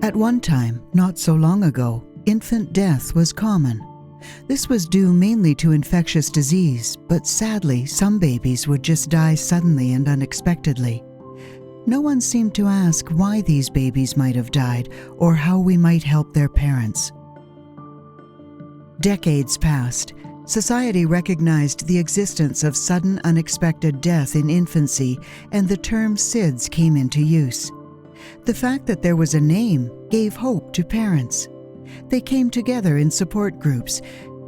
At one time, not so long ago, infant death was common. This was due mainly to infectious disease, but sadly, some babies would just die suddenly and unexpectedly. No one seemed to ask why these babies might have died or how we might help their parents. Decades passed. Society recognized the existence of sudden unexpected death in infancy, and the term SIDS came into use. The fact that there was a name gave hope to parents. They came together in support groups.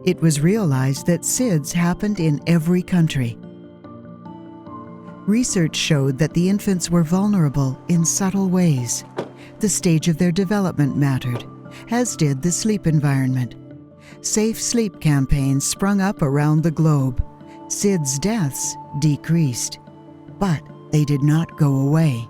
It was realized that SIDS happened in every country. Research showed that the infants were vulnerable in subtle ways. The stage of their development mattered, as did the sleep environment. Safe sleep campaigns sprung up around the globe. SIDS deaths decreased, but they did not go away.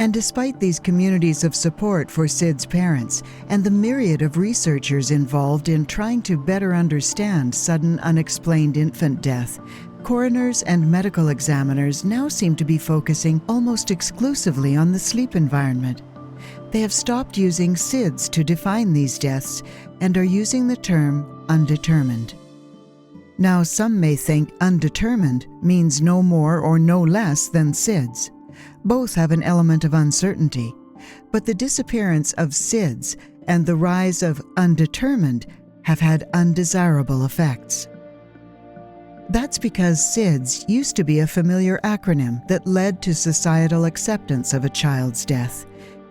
And despite these communities of support for SIDS parents and the myriad of researchers involved in trying to better understand sudden unexplained infant death, coroners and medical examiners now seem to be focusing almost exclusively on the sleep environment. They have stopped using SIDS to define these deaths and are using the term undetermined. Now, some may think undetermined means no more or no less than SIDS. Both have an element of uncertainty, but the disappearance of SIDS and the rise of undetermined have had undesirable effects. That's because SIDS used to be a familiar acronym that led to societal acceptance of a child's death.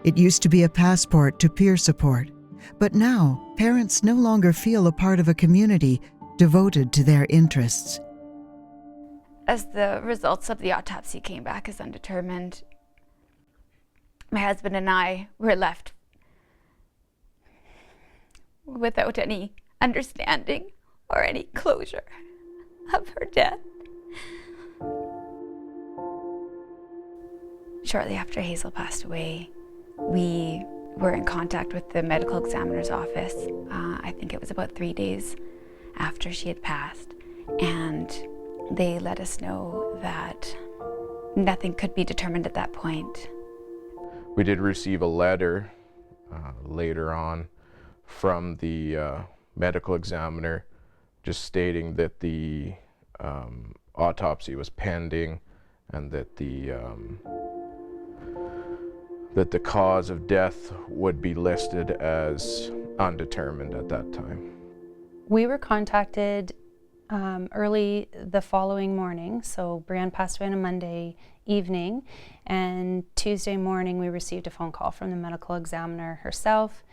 It used to be a passport to peer support, but now parents no longer feel a part of a community devoted to their interests. As the results of the autopsy came back as undetermined, my husband and I were left without any understanding or any closure of her death. Shortly after Hazel passed away, we were in contact with the medical examiner's office. I think it was about 3 days after she had passed, and they let us know that nothing could be determined at that point. We did receive a letter later on from the medical examiner just stating that the autopsy was pending and that the cause of death would be listed as undetermined at that time. We were contacted early the following morning, so Brianne passed away on a Monday evening, and Tuesday morning we received a phone call from the medical examiner herself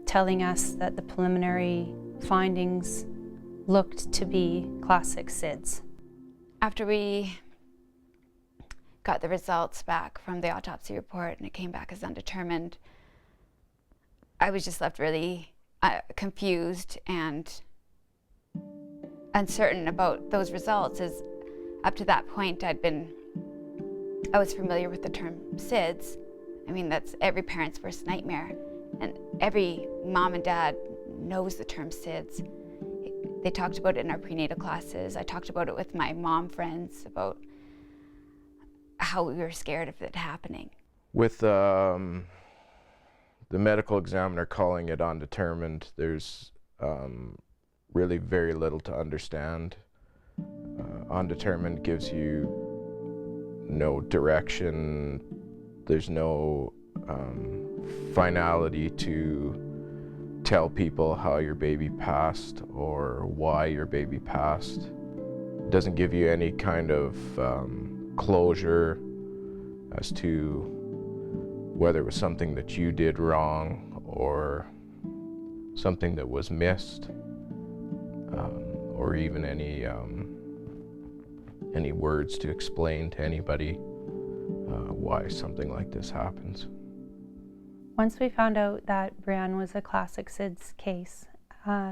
telling us that the preliminary findings looked to be classic SIDS. After we got the results back from the autopsy report and it came back as undetermined, I was just left really confused and uncertain about those results, as up to that point I was familiar with the term SIDS. I mean, that's every parent's worst nightmare, and every mom and dad knows the term SIDS. They talked about it in our prenatal classes. I talked about it with my mom friends about how we were scared of it happening. With the medical examiner calling it undetermined, there's really very little to understand. Undetermined gives you no direction. There's no finality to tell people how your baby passed or why your baby passed. It doesn't give you any kind of closure as to whether it was something that you did wrong or something that was missed, or even any words to explain to anybody why something like this happens. Once we found out that Brianne was a classic SIDS case,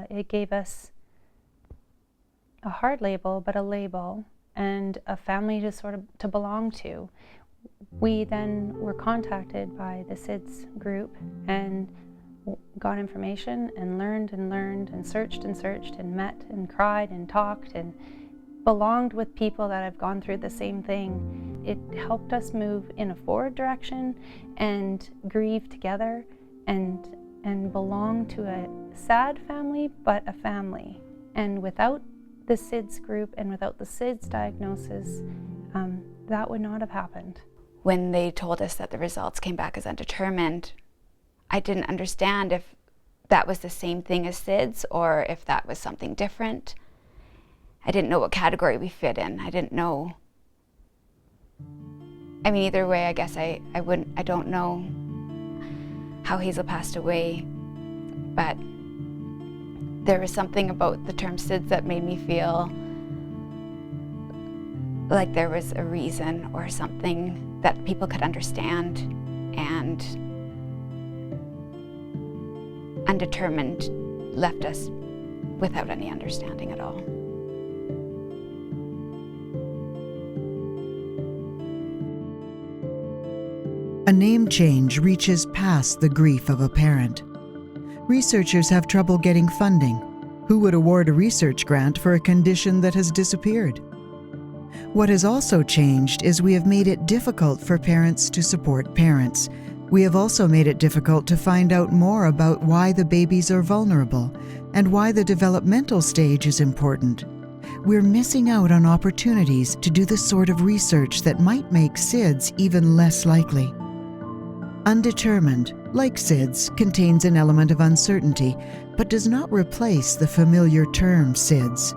it gave us a hard label, but a label, and a family to sort of to belong to. We then were contacted by the SIDS group and got information and learned and searched and met and cried and talked, and belonged with people that have gone through the same thing. It helped us move in a forward direction and grieve together and belong to a sad family, but a family. And without the SIDS group and without the SIDS diagnosis, that would not have happened. When they told us that the results came back as undetermined, I didn't understand if that was the same thing as SIDS or if that was something different. I didn't know what category we fit in. I didn't know. I mean, either way, I guess I don't know how Hazel passed away, but there was something about the term SIDS that made me feel like there was a reason or something that people could understand, and undetermined left us without any understanding at all. A name change reaches past the grief of a parent. Researchers have trouble getting funding. Who would award a research grant for a condition that has disappeared? What has also changed is we have made it difficult for parents to support parents. We have also made it difficult to find out more about why the babies are vulnerable and why the developmental stage is important. We're missing out on opportunities to do the sort of research that might make SIDS even less likely. Undetermined, like SIDS, contains an element of uncertainty, but does not replace the familiar term SIDS.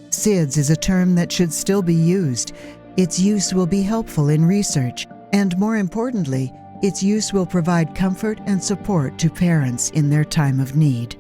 SIDS is a term that should still be used. Its use will be helpful in research, and more importantly, its use will provide comfort and support to parents in their time of need.